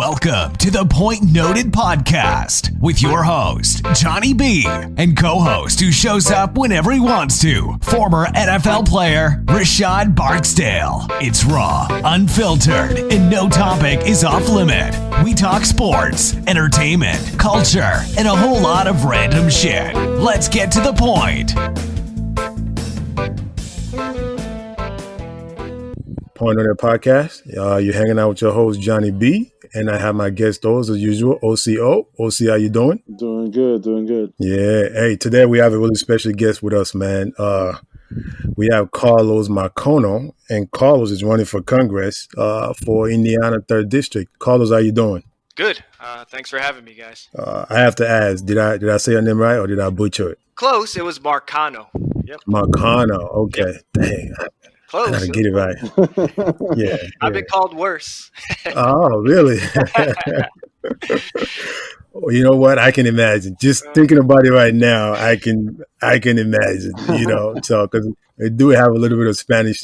Welcome to the Point Noted podcast with your host, Johnny B, and co-host who shows up whenever he wants to, former NFL player Rashad Barksdale. It's raw, unfiltered, and no topic is off limit. We talk sports, entertainment, culture, and a whole lot of random shit. Let's get to the point. Point on that podcast. You're hanging out with your host, Johnny B, and I have my guest host, as usual, OCO. OC, how you doing? Doing good. Yeah. Hey, today we have a really special guest with us, man. We have Carlos Marcono, and Carlos is running for Congress for Indiana 3rd District. Carlos, how you doing? Good. Thanks for having me, guys. I have to ask, did I say your name right, or did I butcher it? Close. It was Marcano. Yep. Marcono. Okay. Yep. Dang. Close. I gotta get it right. Yeah. I've been called worse. Oh, really? You know what? I can imagine. Just thinking about it right now, I can imagine. So because they do have a little bit of Spanish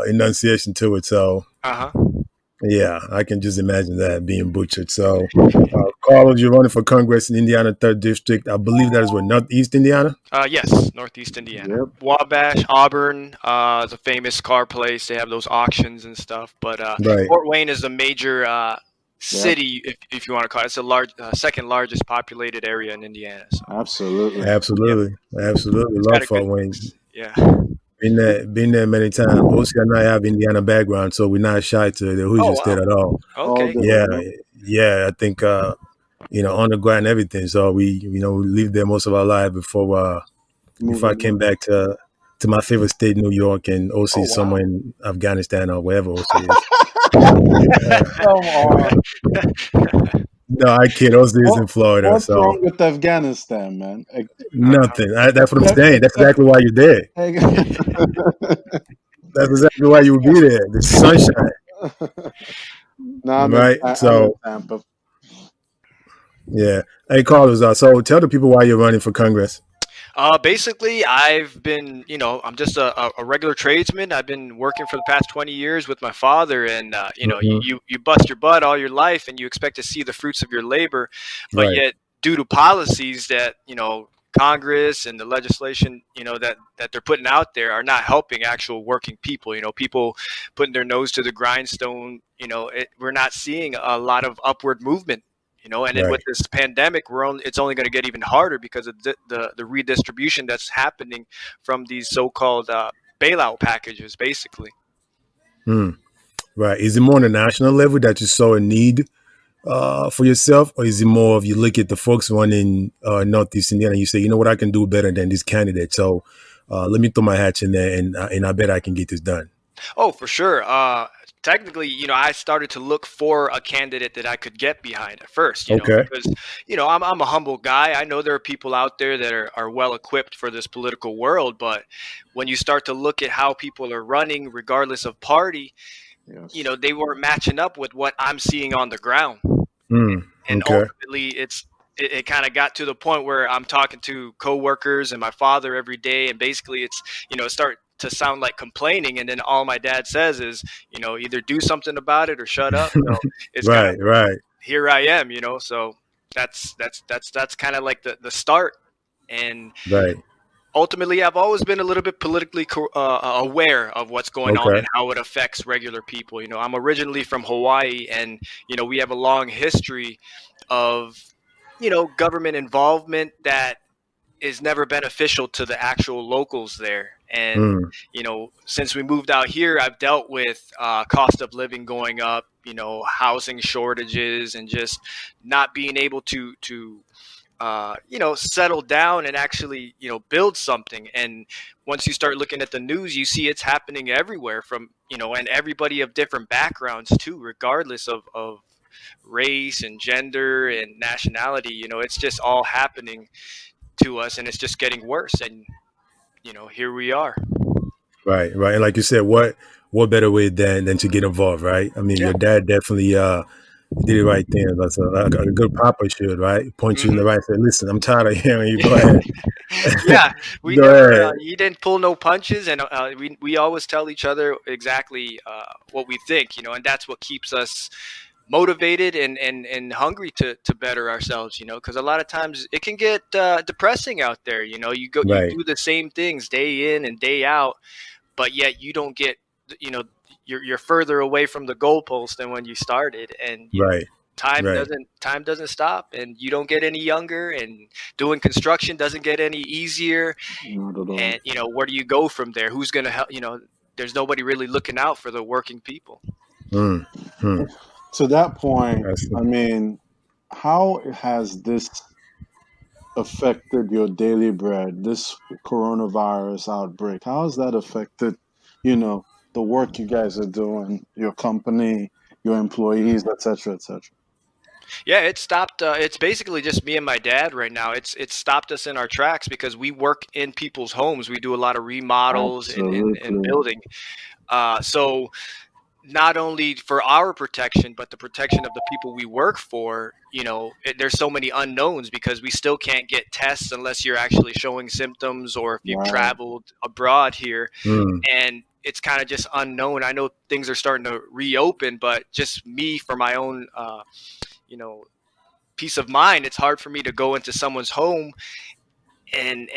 enunciation to it. So yeah, I can just imagine that being butchered. So, Carlos, you're running for Congress in Indiana 3rd District. I believe that is what, Northeast Indiana? Yes, Northeast Indiana. Yep. Wabash, Auburn is a famous car place. They have those auctions and stuff. But Right. Fort Wayne is a major city, if you want to call it. It's the second largest populated area in Indiana. So. Absolutely. Love Fort Wayne. Yeah. Been there many times. OC and I have Indiana background, so we're not shy to the Hoosier State at all. Okay. Yeah. I think undergrad and everything. So we lived there most of our life before I came back to my favorite state, New York, and OC somewhere in Afghanistan or wherever OC is. Come on. No, I kid. OC is in Florida. What's so wrong with Afghanistan, man? nothing. That's what I'm saying. That's exactly why you're there. That's exactly why you would be there. The sunshine. Right. So yeah. Hey, Carlos. So tell the people why you're running for Congress. Basically, I've been, I'm just a regular tradesman. I've been working for the past 20 years with my father, and you bust your butt all your life, and you expect to see the fruits of your labor, but Right. yet due to policies that Congress and the legislation that they're putting out there are not helping actual working people. People putting their nose to the grindstone. We're not seeing a lot of upward movement. And then with this pandemic, it's only going to get even harder because of the redistribution that's happening from these so-called bailout packages, basically. Right. Is it more on a national level that you saw a need for yourself, or is it more of you look at the folks running Northeast Indiana and you say, you know what, I can do better than this candidate, so let me throw my hats in there and I bet I can get this done? Oh, for sure. Technically, I started to look for a candidate that I could get behind at first, because, I'm a humble guy. I know there are people out there that are well equipped for this political world, but when you start to look at how people are running, regardless of party, they weren't matching up with what I'm seeing on the ground. And ultimately, it kind of got to the point where I'm talking to coworkers and my father every day, and basically it's, start to sound like complaining, and then all my dad says is, either do something about it or shut up. So it's right. Here I am, so that's kind of like the start. And ultimately, I've always been a little bit politically aware of what's going on and how it affects regular people. I'm originally from Hawaii, and we have a long history of government involvement that is never beneficial to the actual locals there. And, since we moved out here, I've dealt with cost of living going up, housing shortages, and just not being able to settle down and actually, build something. And once you start looking at the news, you see it's happening everywhere from, and everybody of different backgrounds too, regardless of race and gender and nationality. It's just all happening to us, and it's just getting worse. And here we are. Right. And like you said, what better way than to get involved, right? I mean, your dad definitely did the right thing. That's a good papa should, right? Point you in the right. Say, listen, I'm tired of hearing you. Go ahead. Yeah, we never. You didn't pull no punches, and we always tell each other exactly what we think, and that's what keeps us motivated and hungry to better ourselves, because a lot of times it can get depressing out there. You Right. do the same things day in and day out, but yet you don't get, you know, you're further away from the goalpost than when you started, and Right. time Right. doesn't stop, and you don't get any younger, and doing construction doesn't get any easier. Not at all. And where do you go from there? Who's going to help? There's nobody really looking out for the working people. Mm. Hmm. To that point, That's I mean, how has this affected your daily bread, this coronavirus outbreak? How has that affected, the work you guys are doing, your company, your employees, et cetera, et cetera? Yeah, it stopped. It's basically just me and my dad right now. It's stopped us in our tracks because we work in people's homes. We do a lot of remodels and Absolutely. building. So not only for our protection, but the protection of the people we work for, there's so many unknowns because we still can't get tests unless you're actually showing symptoms or if you've Wow. traveled abroad here. Mm. And it's kind of just unknown. I know things are starting to reopen, but just me for my own, peace of mind, it's hard for me to go into someone's home and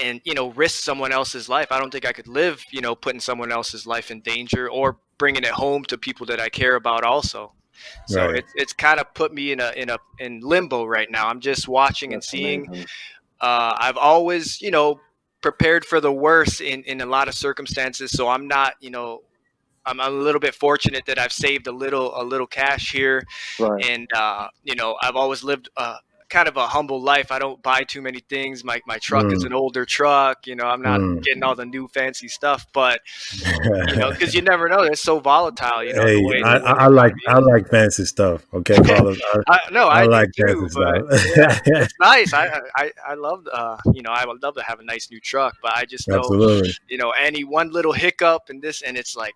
risk someone else's life. I don't think I could live putting someone else's life in danger or bringing it home to people that I care about also. So Right. it's kind of put me in limbo right now. I'm just watching and That's seeing. amazing. I've always prepared for the worst in a lot of circumstances, so I'm not I'm a little bit fortunate that I've saved a little cash here. Right. And I've always lived kind of a humble life. I don't buy too many things. My truck is Mm. an older truck. I'm not Mm. getting all the new fancy stuff, but because you never know, it's so volatile. The Hey, way the I economy like fancy stuff. Okay, Carlos. I I do like too, fancy but stuff. yeah, it's nice. I love I would love to have a nice new truck, but I just know Absolutely. any one little hiccup in this, and it's like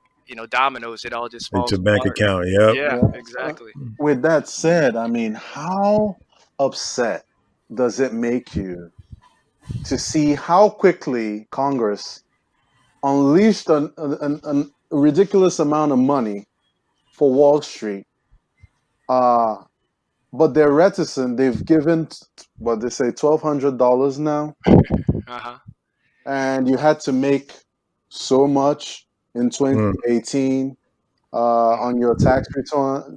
dominoes. It all just It's falls your bank apart. account. Yep. Yeah, Yeah. exactly. With that said, I mean, how upset does it make you to see how quickly Congress unleashed a ridiculous amount of money for Wall Street? But they're reticent. They've given what they say $1,200 now, Uh-huh. and you had to make so much in Mm. 2018 on your tax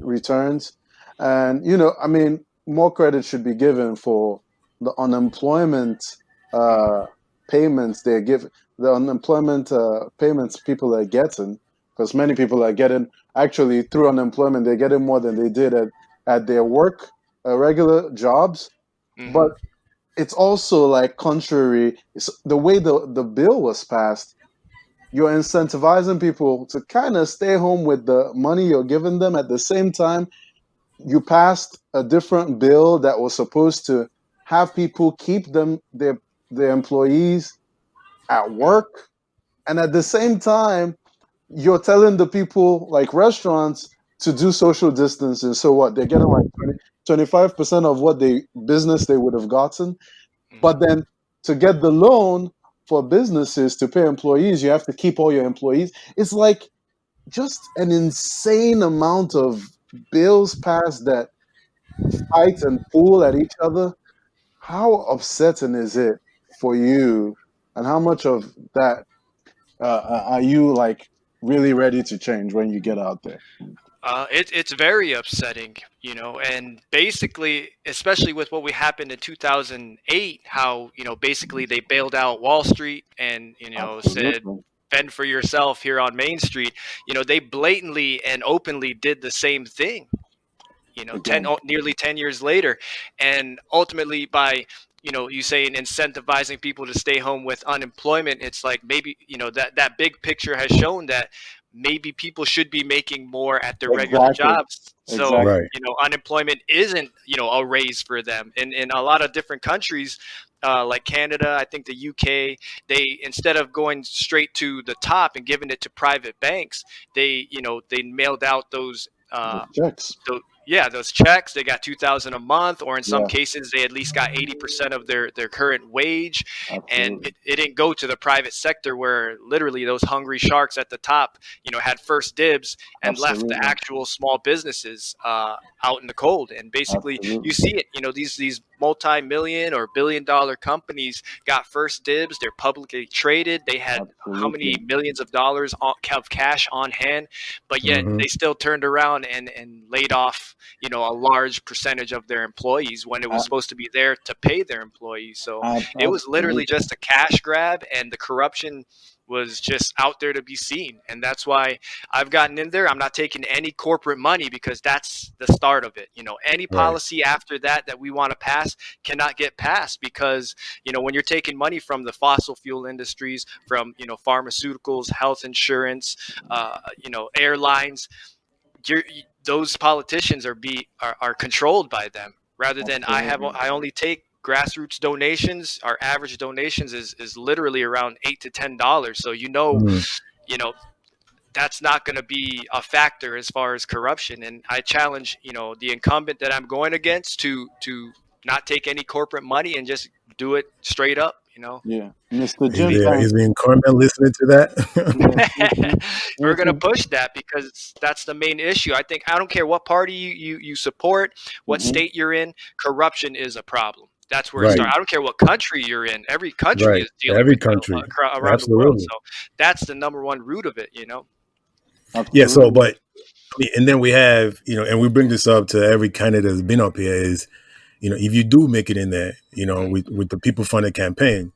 returns, and I mean, more credit should be given for the unemployment uh, payments they're giving, the unemployment payments people are getting, because many people are getting actually through unemployment they're getting more than they did at their work regular jobs, Mhm. but it's also like contrary. It's the way the bill was passed. You're incentivizing people to kind of stay home with the money you're giving them. At the same time, you passed a different bill that was supposed to have people keep their employees at work. And at the same time, you're telling the people like restaurants to do social distancing. So what? They're getting like 25% of what business they would have gotten. But then to get the loan for businesses to pay employees, you have to keep all your employees. It's like just an insane amount of bills passed that fight and pull at each other. How upsetting is it for you? And how much of that are you like really ready to change when you get out there? It's very upsetting, and basically, especially with what we happened in 2008, how, basically they bailed out Wall Street and, said, Absolutely. fend for yourself here on Main Street. They blatantly and openly did the same thing, Again. nearly 10 years later. And ultimately by, you saying incentivizing people to stay home with unemployment, it's like maybe, that big picture has shown that maybe people should be making more at their regular Exactly. jobs. So, Exactly. Right. unemployment isn't, a raise for them. In a lot of different countries, like Canada, I think the UK, they, instead of going straight to the top and giving it to private banks, they mailed out those, The checks. yeah, those checks, they got $2,000 a month, or in some cases, they at least got 80% of their current wage. Absolutely. And it didn't go to the private sector where literally those hungry sharks at the top, had first dibs and left the actual small businesses out in the cold. And basically, you see it. These multi-million or billion-dollar companies got first dibs. They're publicly traded. They had how many millions of dollars of cash on hand, but yet they still turned around and laid off, a large percentage of their employees when it was supposed to be there to pay their employees. So it was literally just a cash grab, and the corruption was just out there to be seen. And that's why I've gotten in there. I'm not taking any corporate money, because that's the start of it. Any policy after that we want to pass cannot get passed, because, when you're taking money from the fossil fuel industries, from, pharmaceuticals, health insurance, airlines, those politicians are controlled by them, rather than I only take grassroots donations. Our average donations is literally around $8 to $10. So that's not going to be a factor as far as corruption. And I challenge the incumbent that I'm going against to not take any corporate money and just do it straight up. Yeah, Mr. Jim. Is the incumbent listening to that? We're going to push that, because that's the main issue. I don't care what party you support, what state you're in, corruption is a problem. That's where it starts. I don't care what country you're in. Every country is dealing with it around the world. So that's the number one root of it, Yeah. So, but, and then we have, and we bring this up to every candidate that's been up here is, if you do make it in there, with the people funded campaign,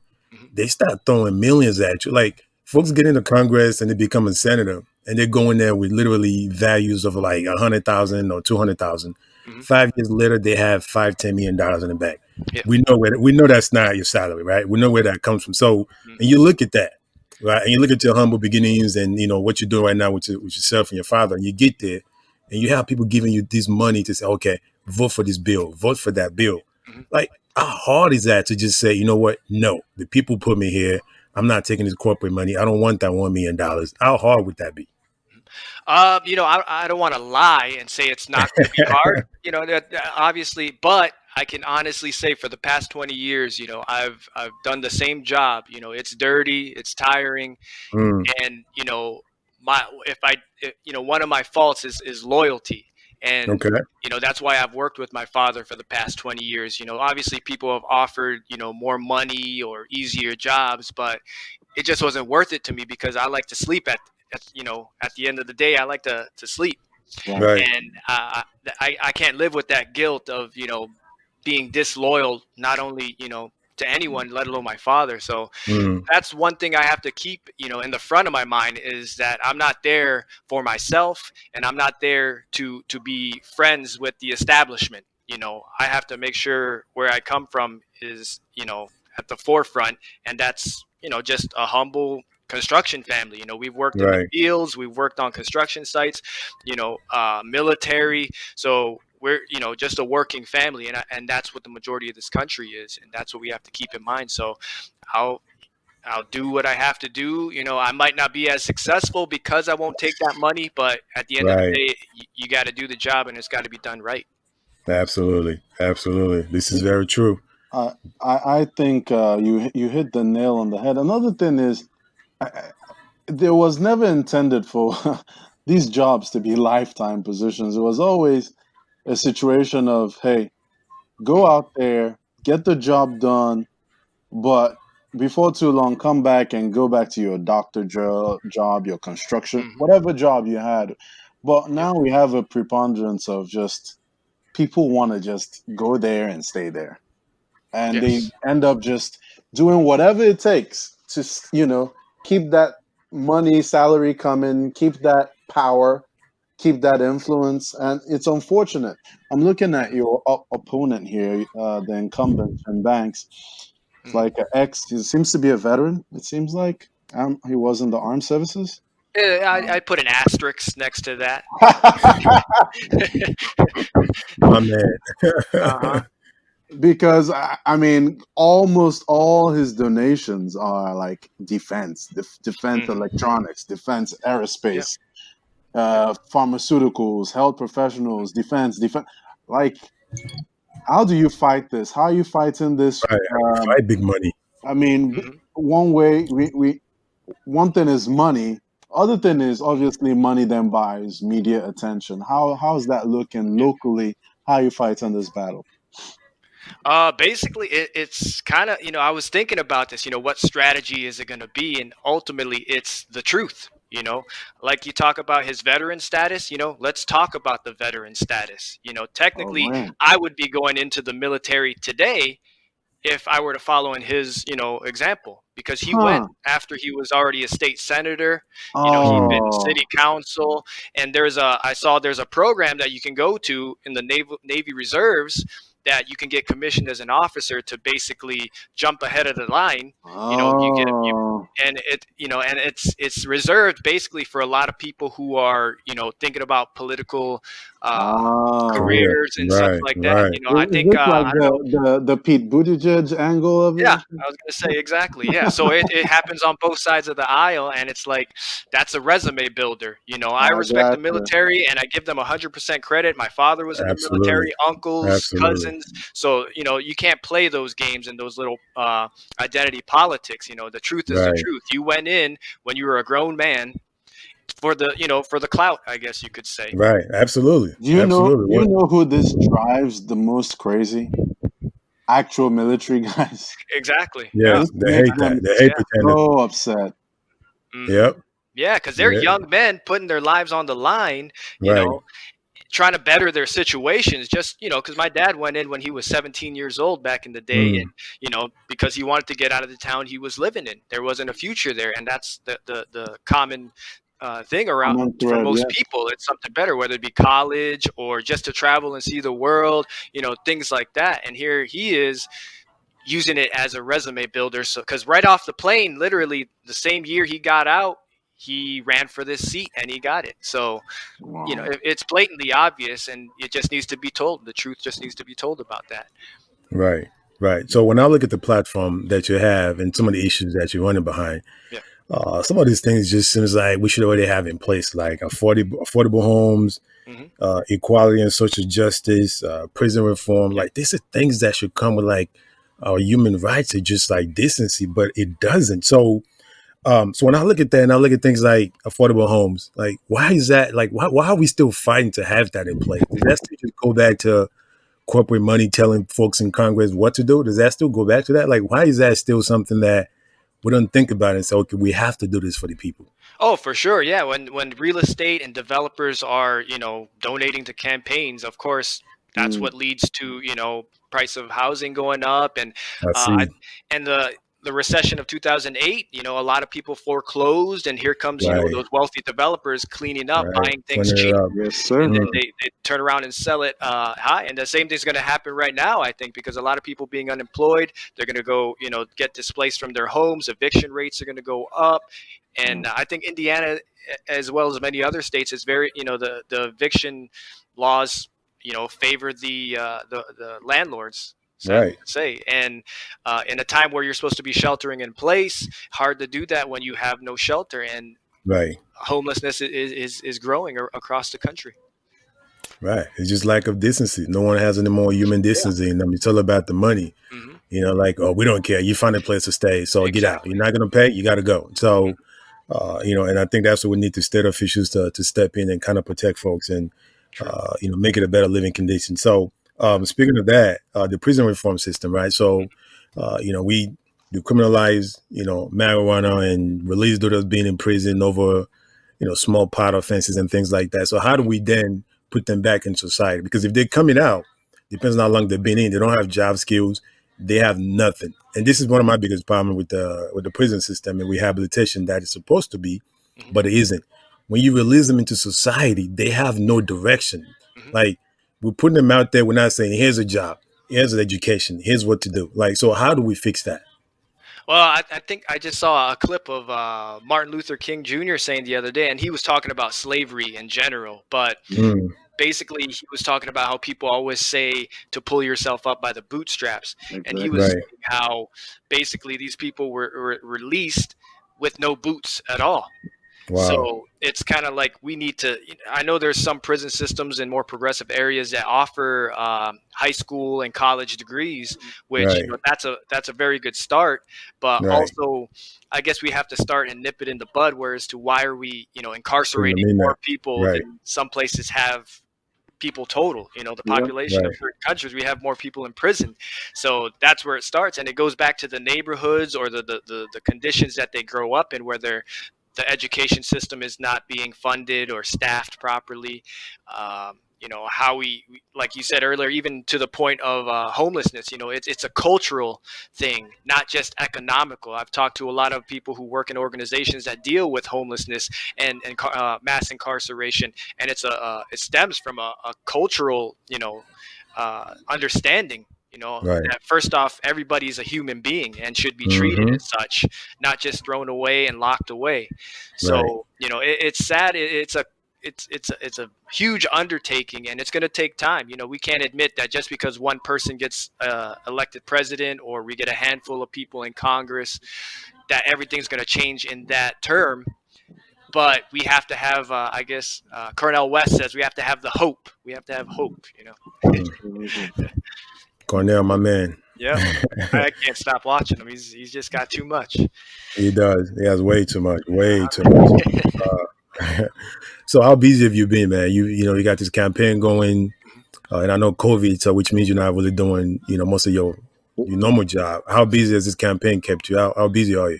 they start throwing millions at you. Like, folks get into Congress and they become a senator, and they're going there with literally values of like $100,000 or $200,000. 5 years later, they have $5-10 million in the bank. Yeah. We know that's not your salary, right? We know where that comes from. So, and you look at that, right? And you look at your humble beginnings and what you're doing right now with yourself and your father, and you get there, and you have people giving you this money to say, okay, vote for this bill, vote for that bill. Like, how hard is that to just say, you know what? No, the people put me here. I'm not taking this corporate money. I don't want that $1 million. How hard would that be? I don't want to lie and say it's not going to be hard, obviously, but I can honestly say for the past 20 years, I've done the same job. It's dirty, it's tiring. And, one of my faults is loyalty. And, that's why I've worked with my father for the past 20 years. Obviously people have offered, more money or easier jobs, but it just wasn't worth it to me, because I like to sleep at the end of the day, I like to sleep. Right. And I can't live with that guilt of, being disloyal, not only, to anyone, let alone my father. So that's one thing I have to keep, in the front of my mind, is that I'm not there for myself, and I'm not there to be friends with the establishment. I have to make sure where I come from is, at the forefront, and that's, just a humble construction family. We've worked in the fields, we've worked on construction sites, military. So we're, just a working family, and that's what the majority of this country is, and that's what we have to keep in mind. So I'll do what I have to do. I might not be as successful because I won't take that money, but at the end of the day, you got to do the job, and it's got to be done right. Absolutely. This is very true. I think you hit the nail on the head. Another thing is, there was never intended for these jobs to be lifetime positions. It was always a situation of, hey, go out there, get the job done, but before too long, come back and go back to your doctor job, your construction, whatever job you had. But now we have a preponderance of just people want to just go there and stay there. And they end up just doing whatever it takes to, keep that money, salary coming, keep that power, keep that influence. And it's unfortunate. I'm looking at your opponent here, the incumbent in Banks. It's like he seems to be a veteran, it seems like. He was in the armed services. I put an asterisk next to that. My man. Because, almost all his donations are like defense, defense electronics, defense aerospace. pharmaceuticals, health professionals, defense. Like, how do you fight this? How are you fighting this? Right. Fight big money. I mean, Mhm. one way we one thing is money. Other thing is obviously money then buys media attention. How's that looking locally? How are you fighting this battle? Basically, it's kind of, I was thinking about this, what strategy is it going to be? And ultimately, it's the truth. Like you talk about his veteran status, let's talk about the veteran status. Oh Technically, man. I would be going into the military today if I were to follow in his, example, because he went Huh. after he was already a state senator. He'd been Oh. city council, and I saw there's a program that you can go to in the Navy Reserves that you can get commissioned as an officer to basically jump ahead of the line. You get you Oh. and it's reserved basically for a lot of people who are thinking about political Oh. Career. careers and such Right. like that. Right. I Is think this like I don't know. the Pete Buttigieg angle of Yeah, it? I was gonna say exactly. Yeah, so it happens on both sides of the aisle, and it's like that's a resume builder. I I respect the gotcha. military, and I give them 100% credit. My father was in the Absolutely. military, uncles, Absolutely. cousins. So you can't play those games and those little identity politics. The truth is the Right. truth. You went in when you were a grown man for the for the clout, I guess you could say. Right. Absolutely. Do you know Absolutely. do you know who this drives the most crazy? Actual military guys. Exactly. Yeah. Yes. This They makes hate that. them They hate Yeah. pretending. so upset. Hmm. Yep. Yeah, because they're Yeah. young men putting their lives on the line. You Right. know, trying to better their situations, just because my dad went in when he was 17 years old back in the day, Mm. and because he wanted to get out of the town he was living in. There wasn't a future there, and that's the common thing around Common for thread, most yes. people. It's something better, whether it be college or just to travel and see the world, things like that. And here he is using it as a resume builder. So, because right off the plane, literally the same year he got out, he ran for this seat and he got it. So Wow. it's blatantly obvious, and it just needs to be told. The truth just needs to be told about that. Right. Right. So when I look at the platform that you have and some of the issues that you're running behind, Yeah. some of these things just seems like we should already have in place, like affordable homes, Hmm. equality and social justice, prison reform. Yeah. Like these are things that should come with like human rights or just like decency, but it doesn't. So when I look at that and I look at things like affordable homes, like why is that? Like why are we still fighting to have that in place? Does that still just go back to corporate money telling folks in Congress what to do? Does that still go back to that? Like why is that still something that we don't think about and say, okay, we have to do this for the people? Oh, for sure. Yeah. When real estate and developers are, donating to campaigns, of course, that's Mm. what leads to, price of housing going up, and I uh, see. and the recession of 2008. A lot of people foreclosed, and here comes, Right, those wealthy developers cleaning up, right. buying things Cleaning it cheap, up. Yes, sir. and then Mm, they turn around and sell it high. And the same thing's going to happen right now, I think, because a lot of people being unemployed, they're going to go, get displaced from their homes. Eviction rates are going to go up, and Mm. I think Indiana, as well as many other states, is very, the eviction laws, favor the landlords. Sadly right, to say, and in a time where you're supposed to be sheltering in place, hard to do that when you have no shelter, and right, homelessness is growing across the country. right. It's just lack of decency. No one has any more human Yeah. decency in them. It's all about the money. Hmm. Like, oh, we don't care. You find a place to stay, so get out. You're Exactly. not going to pay, you got to go. So, and I think that's what we need the state officials to step in and kind of protect folks and, True. make it a better living condition. So, speaking of that, the prison reform system, right? So, we do criminalize, marijuana and release those being in prison over, small pot offenses and things like that. So how do we then put them back in society? Because if they're coming out, depends on how long they've been in, they don't have job skills, they have nothing. And this is one of my biggest problems with the prison system and rehabilitation that is supposed to be, Hmm. but it isn't. When you release them into society, they have no direction. Hmm. Like we're putting them out there, we're not saying here's a job, here's an education, here's what to do. Like, so how do we fix that? Well, I think I just saw a clip of Martin Luther King Jr. saying the other day, and he was talking about slavery in general, but Mm, basically he was talking about how people always say to pull yourself up by the bootstraps, and he was Exactly. right, saying how basically these people were released with no boots at all. Wow. So it's kind of like we need to. I know there's some prison systems in more progressive areas that offer high school and college degrees, which Right. that's a very good start. But Right. also, I guess we have to start and nip it in the bud. Whereas to why are we Couldn't have incarcerating mean that. more people Right. than some places have people total? The Yeah. population of Right. certain countries, we have more people in prison. So that's where it starts, and it goes back to the neighborhoods or the conditions that they grow up in, where the education system is not being funded or staffed properly. How like you said earlier, even to the point of homelessness, it's a cultural thing, not just economical. I've talked to a lot of people who work in organizations that deal with homelessness and mass incarceration, and it stems from a cultural, understanding. Right. That first off, everybody's a human being and should be treated Mm-hmm. as such, not just thrown away and locked away. Right. So it's sad. It's a huge undertaking, and it's going to take time. We can't admit that just because one person gets elected president, or we get a handful of people in Congress, that everything's going to change in that term. But we have to have, I guess, Cornel West says, we have to have the hope. We have to have hope. Absolutely. Cornell, my man. Yeah, I can't stop watching him. He's just got too much. He does. He has way too much. Way too much. So how busy have you been, man? You got this campaign going, and I know COVID, so which means you're not really doing most of your normal job. How busy has this campaign kept you? How busy are you?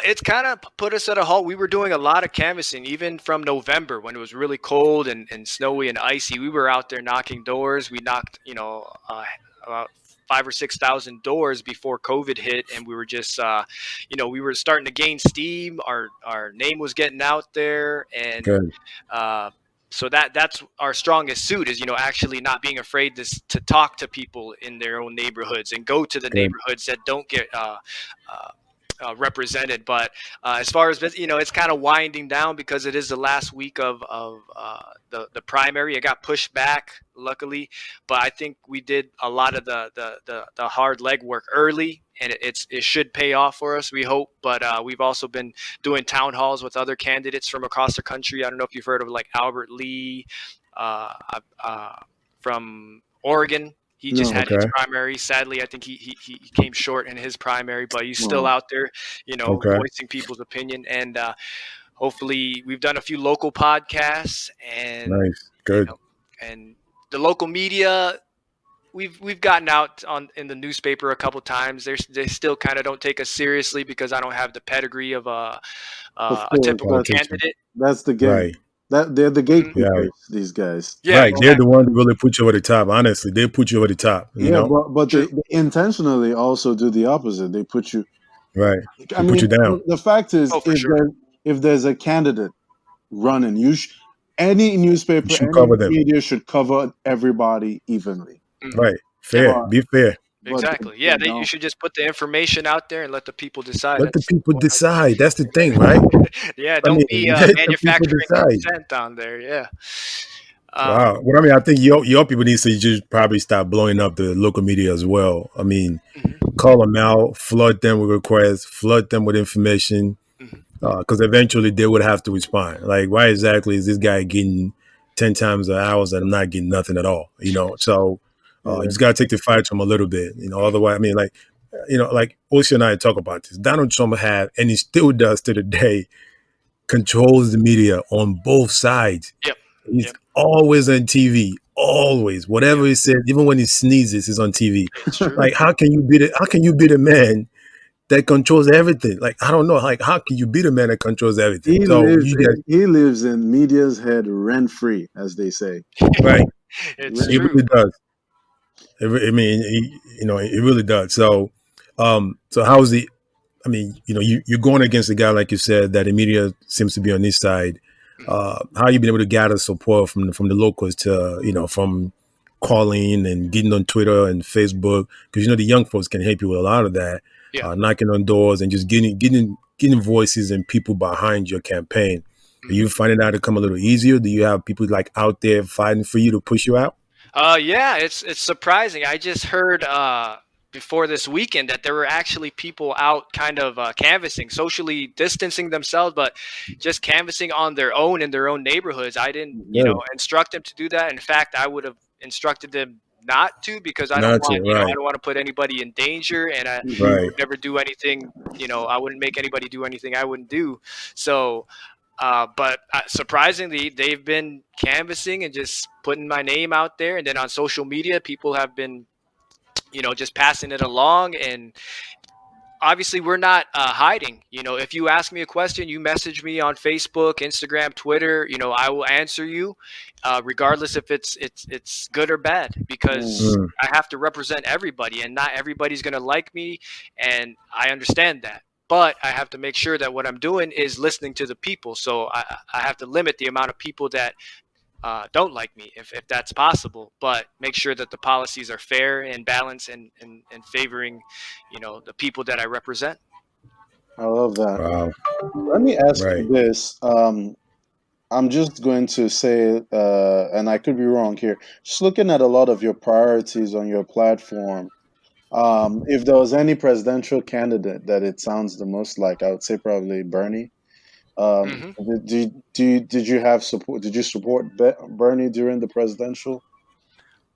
It's kind of put us at a halt. We were doing a lot of canvassing, even from November when it was really cold and snowy and icy. We were out there knocking doors. We knocked, about 5,000 or 6,000 doors before COVID hit, and we were just, we were starting to gain steam. Our name was getting out there, and Good. so that's our strongest suit is actually not being afraid to talk to people in their own neighborhoods and go to the Good. neighborhoods that don't get represented. But as far as it's kind of winding down because it is the last week of the primary. It got pushed back, luckily, but I think we did a lot of the hard legwork early, and it should pay off for us, we hope. But we've also been doing town halls with other candidates from across the country. I don't know if you've heard of like Albert Lee from Oregon. He just had his primary. Sadly, I think he came short in his primary, but he's still out there, voicing people's opinion. And hopefully, we've done a few local podcasts, and Nice. Good. and the local media. We've gotten out in the newspaper a couple times. They still kind of don't take us seriously because I don't have the pedigree of a typical candidate. That's the game. Right. They're the gatekeepers, these guys. Yeah, right. exactly. They're the ones who really put you over the top. Honestly, they put you over the top. You know? But they intentionally also do the opposite. They put you right. I They mean, put you down. the fact is, if there's a candidate running, any newspaper, You should any cover them. media should cover everybody evenly. Right. Fair. Be fair. Exactly. Yeah, you should just put the information out there and let the people decide. Let the people decide. That's the thing, right? Yeah, don't be manufacturing consent on there. Yeah. Wow. Well, I mean, I think your people need to just probably stop blowing up the local media as well. I mean, call them out, flood them with requests, flood them with information, because eventually they would have to respond. Like, why exactly is this guy getting 10 times the hours and I'm not getting nothing at all? So you just got to take the fight from a little bit. Otherwise, I mean, like Ocean and I talk about this. Donald Trump and he still does to the day, controls the media on both sides. Yep. He's always on TV. Always, whatever he says, even when he sneezes, he's on TV. Like, how can you be the man that controls everything? Like, I don't know. Like, how can you be the man that controls everything? He lives in media's head rent free, as they say. Right. He really does. It really does. So, how's the? I mean, you're going against a guy, like you said, that the media seems to be on his side. How you been able to gather support from the locals to, from calling and getting on Twitter and Facebook? Because, the young folks can help you with a lot of that, knocking on doors and just getting voices and people behind your campaign. Are you finding that to come a little easier? Do you have people like out there fighting for you to push you out? Yeah, it's surprising. I just heard before this weekend that there were actually people out kind of canvassing, socially distancing themselves, but just canvassing on their own in their own neighborhoods. I didn't, instruct them to do that. In fact, I would have instructed them not to, because I don't want to put anybody in danger, and I would never do anything. I wouldn't make anybody do anything I wouldn't do. So, but surprisingly, they've been canvassing and just putting my name out there, and then on social media, people have been just passing it along. And obviously we're not hiding. If you ask me a question, you message me on Facebook, Instagram, Twitter, I will answer you, regardless if it's good or bad, because I have to represent everybody, and not everybody's going to like me. And I understand that, but I have to make sure that what I'm doing is listening to the people. So I have to limit the amount of people that don't like me, if that's possible, but make sure that the policies are fair and balanced and favoring, the people that I represent. I love that. Wow. Let me ask you this. I'm just going to say, and I could be wrong here, just looking at a lot of your priorities on your platform, if there was any presidential candidate that it sounds the most like, I would say probably Bernie. Did you have support? Did you support Bernie during the presidential?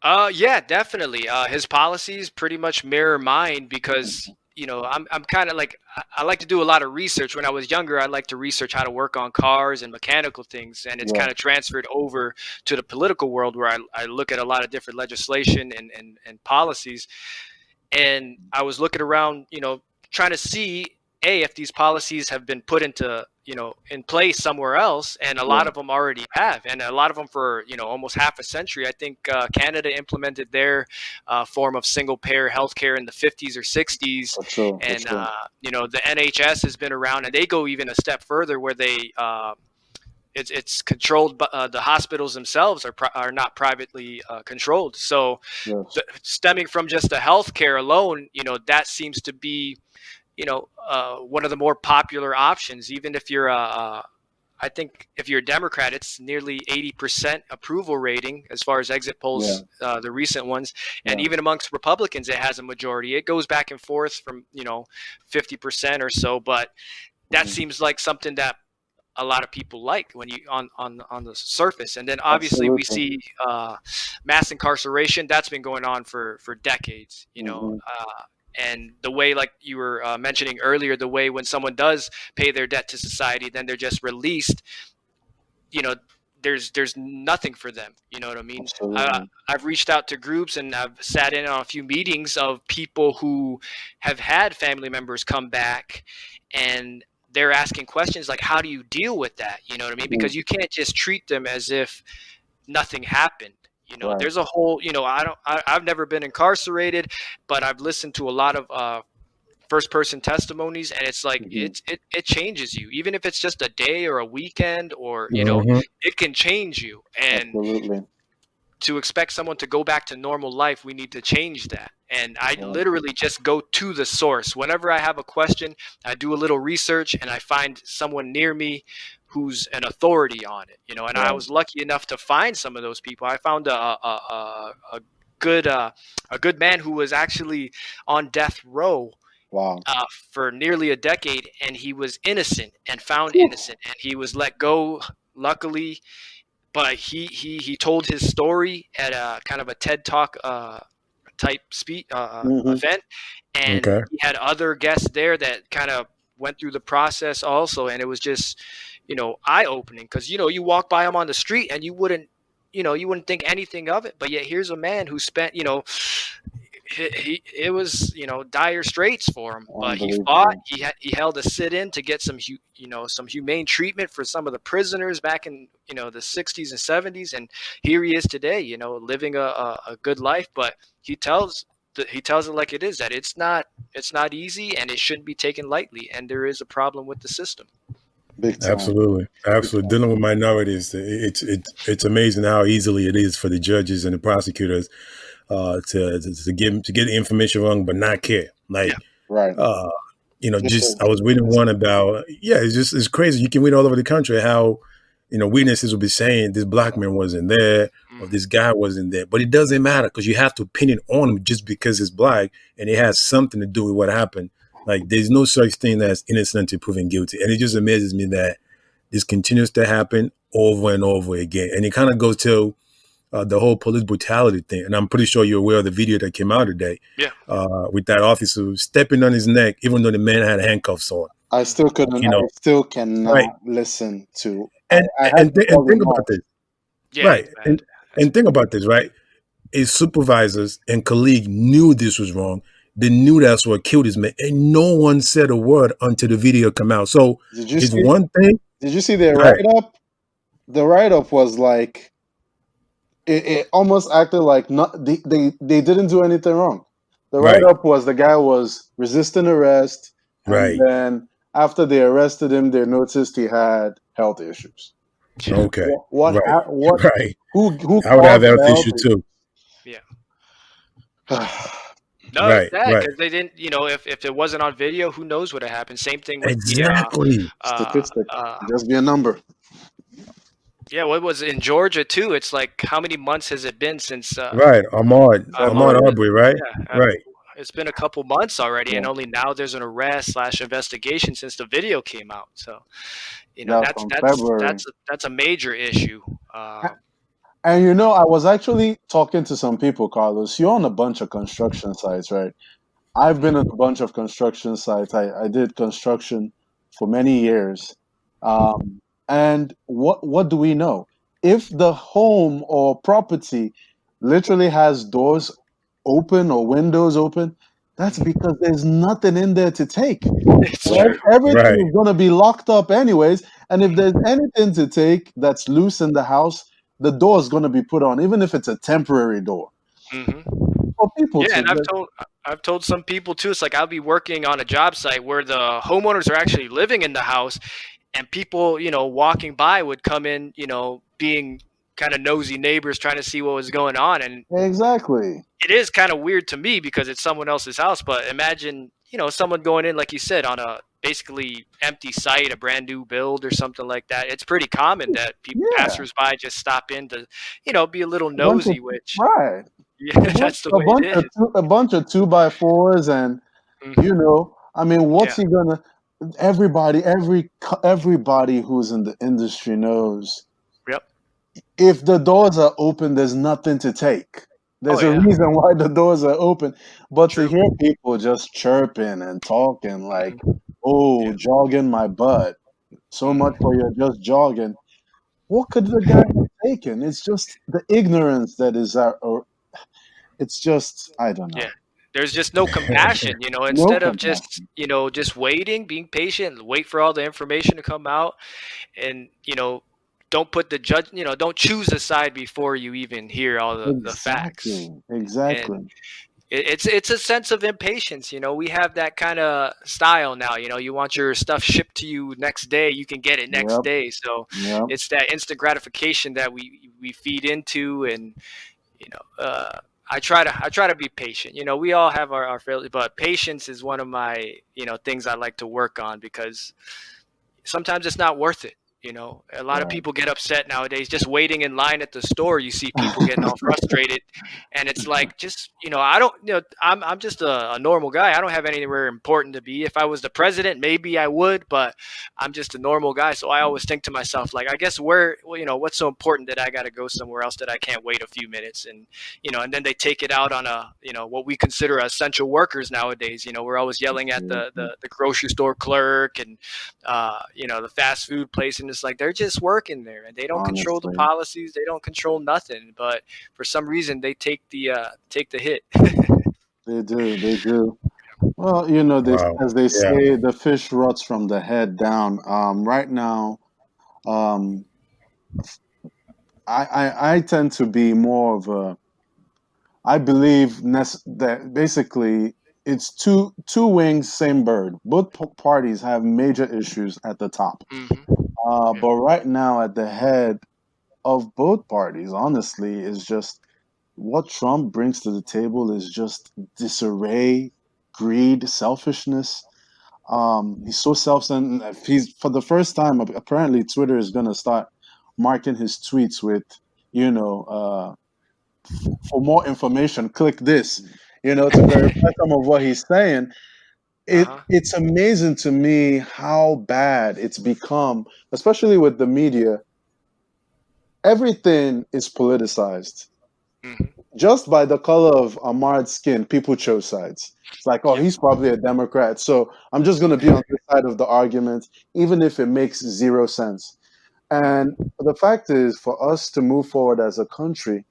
Yeah, definitely. His policies pretty much mirror mine, because I'm kind of like, I like to do a lot of research. When I was younger, I like to research how to work on cars and mechanical things, and it's kind of transferred over to the political world, where I look at a lot of different legislation and policies. And I was looking around, trying to see if these policies have been put into in place somewhere else, and a lot of them already have, and a lot of them for almost half a century. I think Canada implemented their form of single payer healthcare in the 50s or 60s, and the NHS has been around, and they go even a step further, where they it's controlled, but the hospitals themselves are not privately controlled. So stemming from just the healthcare alone, that seems to be one of the more popular options. Even if you're I think if you're a Democrat, it's nearly 80% approval rating as far as exit polls, the recent ones. And even amongst Republicans, it has a majority. It goes back and forth from 50% or so, but that seems like something that a lot of people like when you on the surface. And then obviously we see mass incarceration. That's been going on for decades, and the way, like you were mentioning earlier, the way when someone does pay their debt to society, then they're just released, there's nothing for them. You know what I mean? I've reached out to groups, and I've sat in on a few meetings of people who have had family members come back, and they're asking questions like, how do you deal with that? You know what I mean? Because you can't just treat them as if nothing happened. There's a whole, I've never been incarcerated, but I've listened to a lot of first person testimonies, and it's like, it changes you, even if it's just a day or a weekend, or, it can change you. And to expect someone to go back to normal life, we need to change that. And I literally just go to the source. Whenever I have a question, I do a little research, and I find someone near me who's an authority on it, and I was lucky enough to find some of those people. I found a good man who was actually on death row for nearly a decade, and he was innocent and found innocent, and he was let go, luckily. But he told his story at a kind of a TED Talk type event, and he had other guests there that kind of went through the process also, and it was just eye-opening, because you walk by him on the street and you wouldn't think anything of it, but yet here's a man who spent it was dire straits for him, but he fought. He held a sit-in to get some humane treatment for some of the prisoners back in the 60s and 70s, and here he is today, living a good life. But he tells it like it is, that it's not easy, and it shouldn't be taken lightly, and there is a problem with the system. Absolutely. Dealing with minorities, it's amazing how easily it is for the judges and the prosecutors to get the information wrong but not care. I was reading one about it's crazy. You can read all over the country how witnesses will be saying this black man wasn't there or this guy wasn't there, but it doesn't matter because you have to pin it on him just because it's black and it has something to do with what happened. Like, there's no such thing as innocent until proven guilty. And it just amazes me that this continues to happen over and over again. And it kind of goes to the whole police brutality thing. And I'm pretty sure you're aware of the video that came out today. Yeah. With that officer stepping on his neck, even though the man had handcuffs on. I still couldn't. I still cannot listen to. And think about this. Yeah, right. And think about this, right? His supervisors and colleague knew this was wrong. They knew that's what killed his man, and no one said a word until the video come out. So it's one thing. Did you see the write-up? The write-up was like, it almost acted like they didn't do anything wrong. The write-up was the guy was resisting arrest, and then after they arrested him, they noticed he had health issues. Okay. What? Who I would have health issues too. Yeah. No, it's that because they didn't. If it wasn't on video, who knows what had happened? Same thing with statistic. Just be a number. Yeah, what was in Georgia too? It's like, how many months has it been since? Ahmaud Arbery, right? Yeah, right. It's been a couple months already, and only now there's an arrest/investigation since the video came out. So, that's a major issue. And I was actually talking to some people, Carlos. You're on a bunch of construction sites, right? I've been on a bunch of construction sites. I did construction for many years. And what do we know? If the home or property literally has doors open or windows open, that's because there's nothing in there to take. Everything is going to be locked up anyways. And if there's anything to take that's loose in the house, the door is going to be put on, even if it's a temporary door. Mm-hmm. For people, and I've told some people too. It's like, I'll be working on a job site where the homeowners are actually living in the house, and people, walking by would come in, being kind of nosy neighbors trying to see what was going on. And exactly, it is kind of weird to me because it's someone else's house. But imagine, someone going in, like you said, on a basically empty site, a brand new build or something like that. It's pretty common that passersby just stop in to, be a little nosy, that's the way it is. A bunch of 2x4s and, what's he gonna? Everybody who's in the industry knows. Yep. If the doors are open, there's nothing to take. There's a reason why the doors are open. But to hear people just chirping and talking like, jogging my butt, so much for your just jogging. What could the guy have taken? It's just the ignorance that is it's just, I don't know. Yeah. There's just no compassion, instead of just waiting, being patient, wait for all the information to come out, and, don't put the judge, don't choose a side before you even hear all the facts. Exactly. And it's a sense of impatience. We have that kind of style now. You want your stuff shipped to you next day, you can get it next day. So it's that instant gratification that we feed into, and I try to be patient. We all have our failures, but patience is one of my things I like to work on, because sometimes it's not worth it. A lot of people get upset nowadays just waiting in line at the store. You see people getting all frustrated, and it's like, just, I don't, I'm just a normal guy. I don't have anywhere important to be. If I was the president, maybe I would, but I'm just a normal guy. So I always think to myself, like, I guess what's so important that I got to go somewhere else that I can't wait a few minutes? And, and then they take it out on what we consider essential workers nowadays. We're always yelling at the grocery store clerk and, the fast food place, and it's like, they're just working there, and they don't control the policies. They don't control nothing, but for some reason they take the hit. They do. Well, as they say, the fish rots from the head down. Right now, I tend to be more of I believe that basically it's two wings, same bird. Both parties have major issues at the top. Mm-hmm. But right now, at the head of both parties, honestly, is just what Trump brings to the table is just disarray, greed, selfishness. He's so self-centered. He's, for the first time, apparently Twitter is going to start marking his tweets with, for more information, click this, to verify some of what he's saying. It's amazing to me how bad it's become, especially with the media. Everything is politicized. Mm-hmm. Just by the color of Ahmad's skin, people chose sides. It's like, oh, he's probably a Democrat, so I'm just going to be on this side of the argument, even if it makes zero sense. And the fact is, for us to move forward as a country,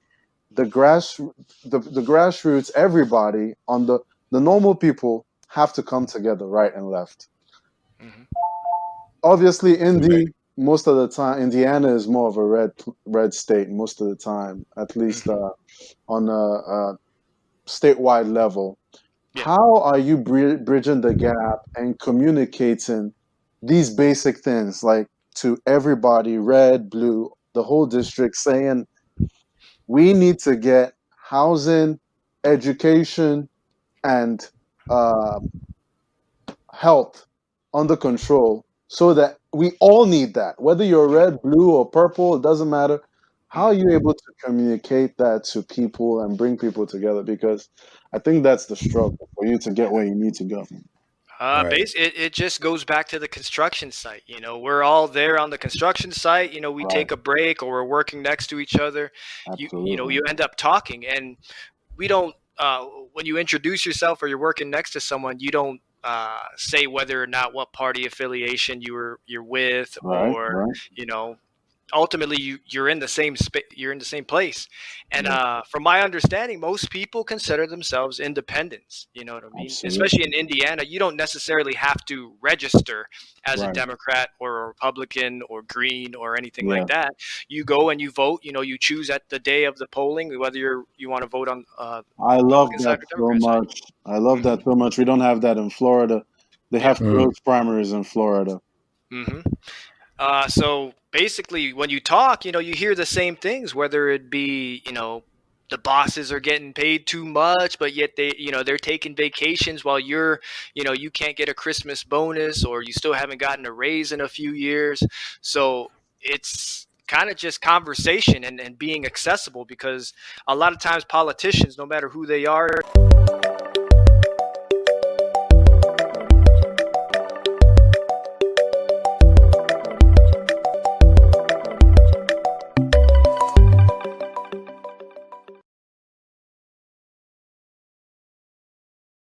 the grassroots, everybody on the normal people have to come together, right and left. Mm-hmm. Obviously, most of the time, Indiana is more of a red state most of the time, at least on a statewide level. Yeah. How are you bridging the gap and communicating these basic things, like to everybody, red, blue, the whole district, saying we need to get housing, education, and health under control, so that we all need that, whether you're red, blue, or purple, it doesn't matter. How are you able to communicate that to people and bring people together? Because I think that's the struggle for you to get where you need to go. It just goes back to the construction site. We're all there on the construction site. We take a break or we're working next to each other. You end up talking, and we don't. When you introduce yourself or you're working next to someone, you don't say whether or not what party affiliation you're with, or ultimately you're in the same you're in the same place. And from my understanding, most people consider themselves independents. You know what I mean? Absolutely. Especially in Indiana, you don't necessarily have to register as a Democrat or a Republican or Green or anything like that. You go and you vote. You choose at the day of the polling whether you want to vote on. I love that so much. I love that so much. We don't have that in Florida. They have closed primaries in Florida. Mm-hmm. So basically, when you talk, you hear the same things, whether it be, the bosses are getting paid too much, but yet they're taking vacations while you can't get a Christmas bonus, or you still haven't gotten a raise in a few years. So it's kind of just conversation and being accessible, because a lot of times politicians, no matter who they are,